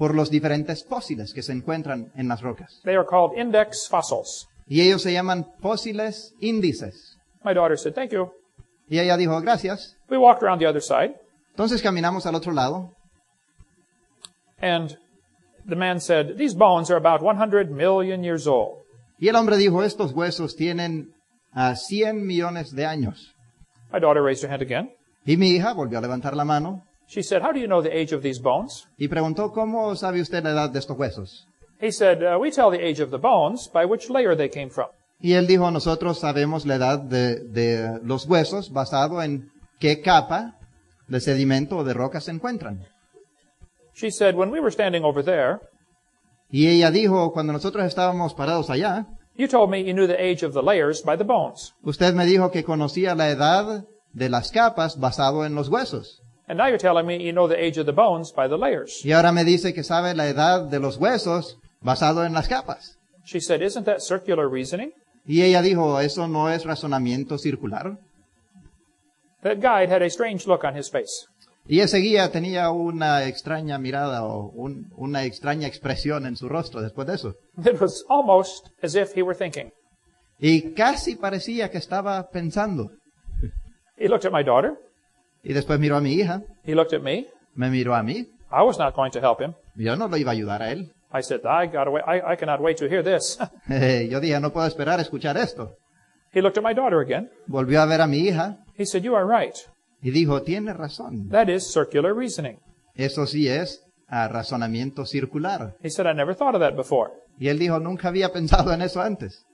por los diferentes fósiles que se encuentran en las rocas. They are called index fossils. Y ellos se llaman fósiles índices. My daughter said, "Thank you." Y ella dijo, gracias. We walked around the other side, Entonces caminamos al otro lado. and the man said, "These bones are about 100 million years old." Y el hombre dijo, estos huesos tienen 100 millones de años. My daughter raised her hand again. Y mi hija volvió a levantar la mano She said, "How do you know the age of these bones?" y preguntó, ¿cómo sabe usted la edad de estos huesos? He said, "We tell the age of the bones by which layer they came from." Y él dijo, nosotros sabemos la edad de los huesos basado en qué capa de sedimento o de roca se encuentran. She said, "When we were standing over there, Y ella dijo, cuando nosotros estábamos parados allá, you told me you knew the age of the layers by the bones. usted me dijo que conocía la edad de las capas basado en los huesos. And now you're telling me you know the age of the bones by the layers." Y ahora me dice que sabe la edad de los huesos basado en las capas. She said, "Isn't that circular reasoning?" Y ella dijo, ¿eso no es razonamiento circular? That guide had a strange look on his face. Y ese guía tenía una extraña mirada o una extraña expresión en su rostro después de eso. It was almost as if he were thinking. Y casi parecía que estaba pensando. He looked at my daughter. Y después miró a mi hija, He looked at me. me miró a mí. I was not going to help him. Yo no lo iba a ayudar a él. I said, I cannot wait to hear this. Yo dije, no puedo esperar a escuchar esto. He looked at my daughter again. Volvió a ver a mi hija He said, "You are right. y dijo, tiene razón. That is circular reasoning." Eso sí es razonamiento circular. He said, "I never thought of that before." Y él dijo, nunca había pensado en eso antes.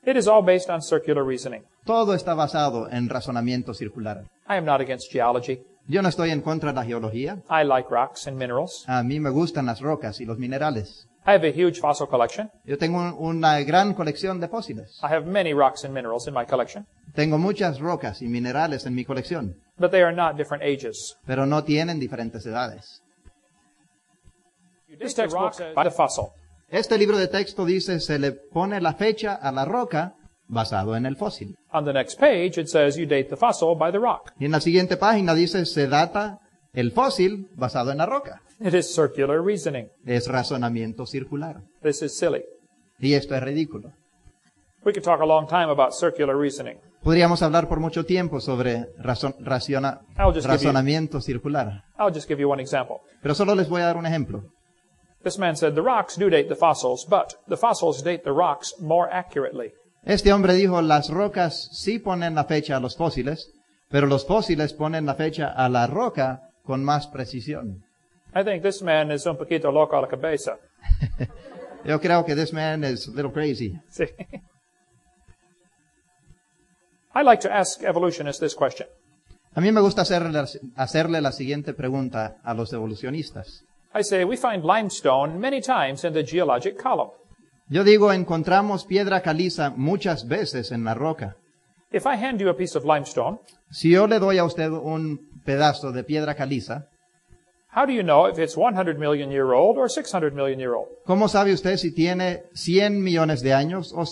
It is all based on circular reasoning. Todo está basado en razonamiento circular. I am not against geology. Yo no estoy en contra de la geología. I like rocks and minerals. A mí me gustan las rocas y los minerales. I have a huge fossil collection. Yo tengo una gran colección de fósiles. I have many rocks and minerals in my collection, Tengo muchas rocas y minerales en mi colección, but they are not different ages. pero no tienen diferentes edades. This textbook says by the fossil. Este libro de texto dice, se le pone la fecha a la roca basado en el fósil. On the next page, it says you date the fossil by the rock. Y en la siguiente página dice, se data el fósil basado en la roca. It is circular reasoning. Es razonamiento circular. This is silly. Y esto es ridículo. We could talk a long time about circular reasoning. Podríamos hablar por mucho tiempo sobre razonamiento circular. I'll just give you one example. Pero solo les voy a dar un ejemplo. This man said the rocks do date the fossils, but the fossils date the rocks more accurately. Este hombre dijo, las rocas sí ponen la fecha a los fósiles, pero los fósiles ponen la fecha a la roca con más precisión. I think this man is un poquito loco a la cabeza. Yo creo que this man is a little crazy. See? I like to ask evolutionists this question. A mí me gusta hacerle la siguiente pregunta a los evolucionistas. I say, we find limestone many times in the geologic column. Yo digo, encontramos piedra caliza muchas veces en la roca. If I hand you a piece of limestone, Si yo le doy a usted un pedazo de piedra caliza, how do you know if it's 100 million year old or 600 million year old? ¿cómo sabe usted si tiene 100 millones de años o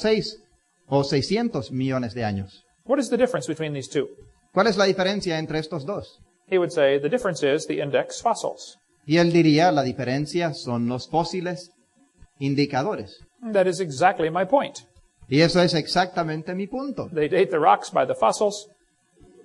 600 millones de años? What is the difference between these two? ¿Cuál es la diferencia entre estos dos? He would say the difference is the index fossils. Y él diría, la diferencia son los fósiles indicadores. That is exactly my point. Y eso es exactamente mi punto. They date the rocks by the fossils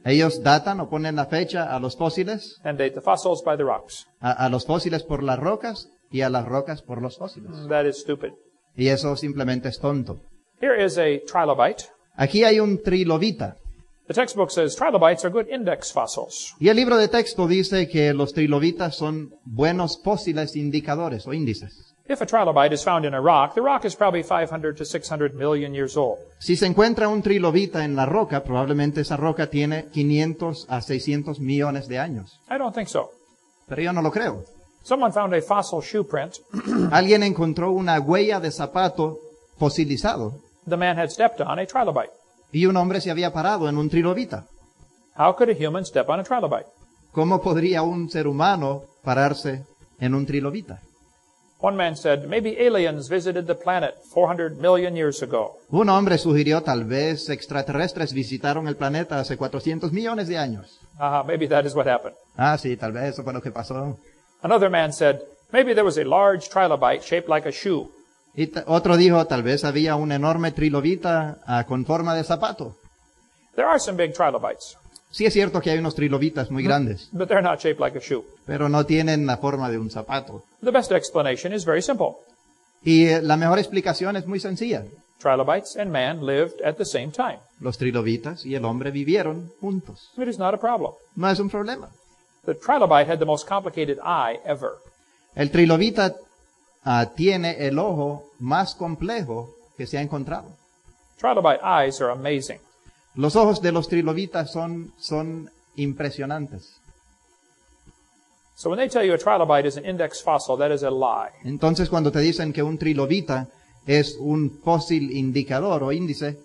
Ellos datan o ponen la fecha a los fósiles, and date the fossils by the rocks. a los fósiles por las rocas y a las rocas por los fósiles. That is stupid. Y eso simplemente es tonto. Here is a trilobite. Aquí hay un trilobita. The textbook says trilobites are good index fossils. Y el libro de texto dice que los trilobitas son buenos fósiles indicadores o índices. If a trilobite is found in a rock, the rock is probably 500 to 600 million years old. Si se encuentra un trilobita en la roca, probablemente esa roca tiene 500 a 600 millones de años. I don't think so. Pero yo no lo creo. Someone found a fossil shoe print. Alguien encontró una huella de zapato fosilizado The man had stepped on a trilobite. y un hombre se había parado en un trilobita. How could a human step on a trilobite? ¿Cómo podría un ser humano pararse en un trilobita? One man said, maybe aliens visited the planet 400 million years ago. Un hombre sugirió tal vez extraterrestres visitaron el planeta hace 400 millones de años. Maybe that is what happened. Sí, tal vez eso fue lo que pasó. Another man said, Maybe there was a large trilobite shaped like a shoe. Y otro dijo, tal vez había un enorme trilobita con forma de zapato. There are some big trilobites, Sí es cierto que hay unos trilobitas muy grandes, but they're not shaped like a shoe. pero no tienen la forma de un zapato. The best explanation is very simple. Y la mejor explicación es muy sencilla. Trilobites and man lived at the same time. Los trilobitas y el hombre vivieron juntos. It is not a problem. No es un problema. The trilobite had the most complicated eye ever. El trilobita tiene el ojo más complejo que se ha encontrado. Trilobite eyes are amazing. Los ojos de los trilobitas son impresionantes. So when they tell you a trilobite is an index fossil, that is a lie. Entonces, cuando te dicen que un trilobita es un fósil indicador o índice,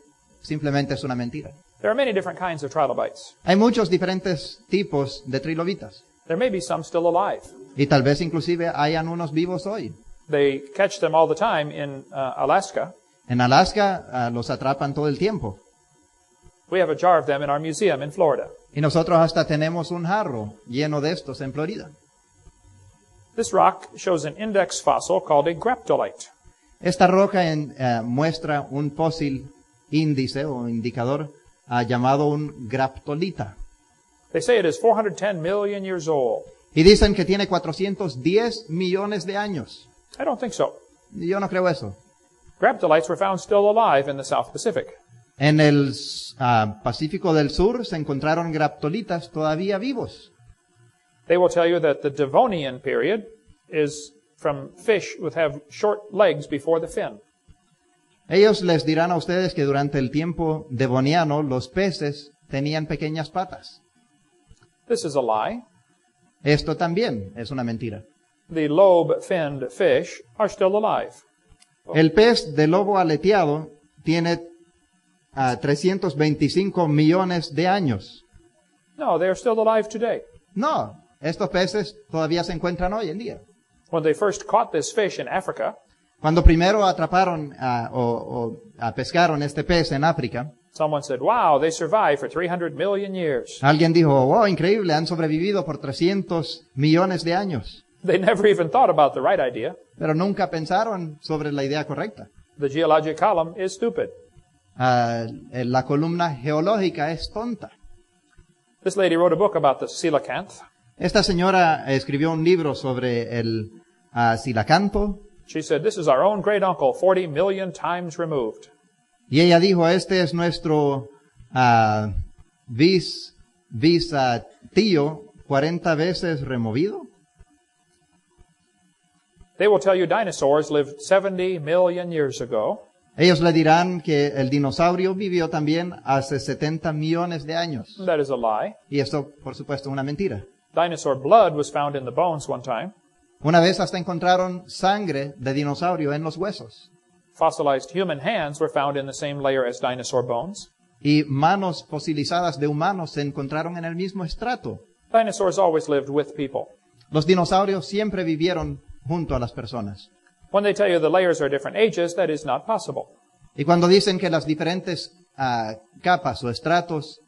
simplemente es una mentira. There are many different kinds of trilobites. Hay muchos diferentes tipos de trilobitas. There may be some still alive. Y tal vez inclusive hayan unos vivos hoy. They catch them all the time in Alaska. En Alaska los atrapan todo el tiempo. We have a jar of them in our museum in Florida. Y nosotros hasta tenemos un jarro lleno de estos en Florida. This rock shows an index fossil called a graptolite. Esta roca muestra un fósil índice o indicador llamado un graptolita. They say it is 410 million years old. Y dicen que tiene 410 millones de años. I don't think so. Yo no creo eso. Graptolites were found still alive in the South Pacific. En el Pacífico del Sur se encontraron graptolitas todavía vivos. They will tell you that the Devonian period is from fish that have short legs before the fin. Ellos les dirán a ustedes que durante el tiempo devoniano los peces tenían pequeñas patas. This is a lie. Esto también es una mentira. The lobe-finned fish are still alive. El pez de lobo aleteado tiene 325 millones de años. No, they are still alive today. No, estos peces todavía se encuentran hoy en día. When they first caught this fish in Africa, Cuando primero atraparon pescaron este pez en África, someone said, wow, they survived for 300 million years. alguien dijo, wow, increíble, han sobrevivido por 300 millones de años. They never even thought about the right idea. Pero nunca pensaron sobre la idea correcta. The geologic column is stupid. La columna geológica es tonta. This lady wrote a book about the coelacanth. Esta señora escribió un libro sobre el silacanto. She said, this is our own great uncle, 40 million times removed. Y ella dijo, este es nuestro tío 40 veces removido. They will tell you dinosaurs lived 70 million years ago. Ellos le dirán que el dinosaurio vivió también hace 70 millones de años. That is a lie. Y esto, por supuesto, es una mentira. Dinosaur blood was found in the bones one time. Una vez hasta encontraron sangre de dinosaurio en los huesos. Fossilized human hands were found in the same layer as dinosaur bones. Y manos fosilizadas de humanos se encontraron en el mismo estrato. Dinosaurs always lived with people. Los dinosaurios siempre vivieron junto a las personas. When they tell you the layers are different ages, that is not possible. Y cuando dicen que las diferentes capas o estratos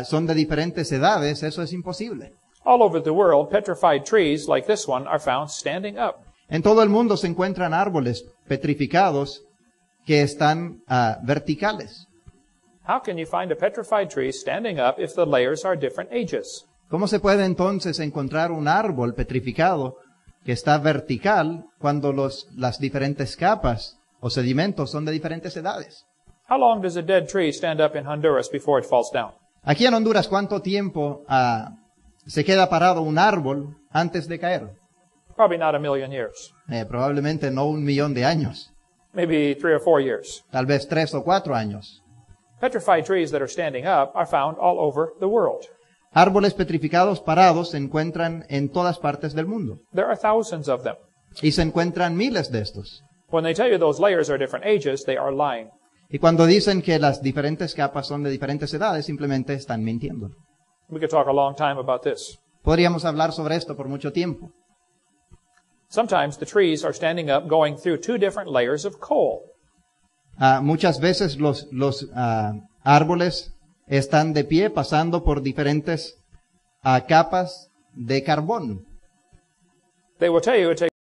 son de diferentes edades, eso es imposible. All over the world, petrified trees like this one are found standing up. En todo el mundo se encuentran árboles petrificados que están verticales. How can you find a petrified tree standing up if the layers are different ages? ¿Cómo se puede entonces encontrar un árbol petrificado que está vertical cuando las diferentes capas o sedimentos son de diferentes edades? How long does a dead tree stand up in Honduras before it falls down? Aquí en Honduras, ¿cuánto tiempo se queda parado un árbol antes de caer? Probably not a million years. Probablemente no 1 millón de años, Maybe 3 or 4 years. tal vez 3 o 4 años. Petrified trees that are standing up are found all over the world. Árboles petrificados parados se encuentran en todas partes del mundo. There are thousands of them. Y se encuentran miles de estos. When they tell you those layers are different ages, they are lying. Y cuando dicen que las diferentes capas son de diferentes edades, simplemente están mintiendo. We could talk a long time about this. Podríamos hablar sobre esto por mucho tiempo. Sometimes the trees are standing up going through 2 different layers of coal. Muchas veces los árboles están de pie pasando por diferentes capas de carbón. They will tell you it takes